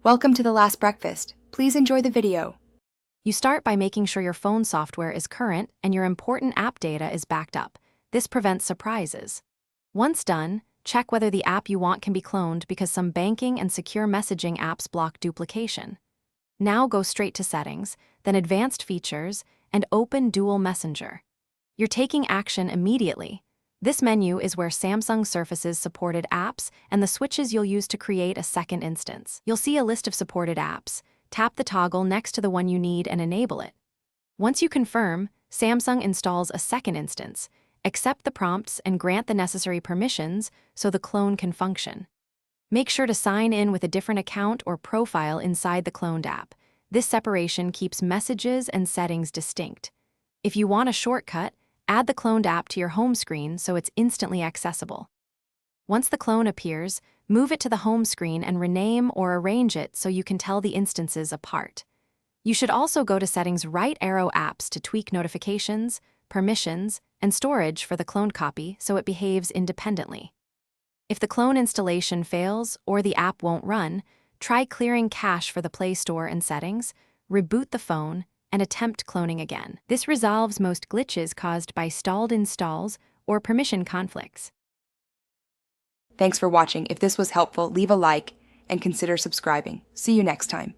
Welcome to The Last Breakfast. Please enjoy the video. You start by making sure your phone software is current and your important app data is backed up. This prevents surprises. Once done, check whether the app you want can be cloned because some banking and secure messaging apps block duplication. Now go straight to Settings, then Advanced Features, and open Dual Messenger. You're taking action immediately. This menu is where Samsung surfaces supported apps and the switches you'll use to create a second instance. You'll see a list of supported apps. Tap the toggle next to the one you need and enable it. Once you confirm, Samsung installs a second instance. Accept the prompts and grant the necessary permissions so the clone can function. Make sure to sign in with a different account or profile inside the cloned app. This separation keeps messages and settings distinct. If you want a shortcut, add the cloned app to your home screen so it's instantly accessible. Once the clone appears, move it to the home screen and rename or arrange it so you can tell the instances apart. You should also go to Settings right arrow apps to tweak notifications, permissions, and storage for the cloned copy so it behaves independently. If the clone installation fails or the app won't run, try clearing cache for the Play Store and Settings, reboot the phone, and attempt cloning again. This resolves most glitches caused by stalled installs or permission conflicts. Thanks for watching. If this was helpful, leave a like and consider subscribing. See you next time.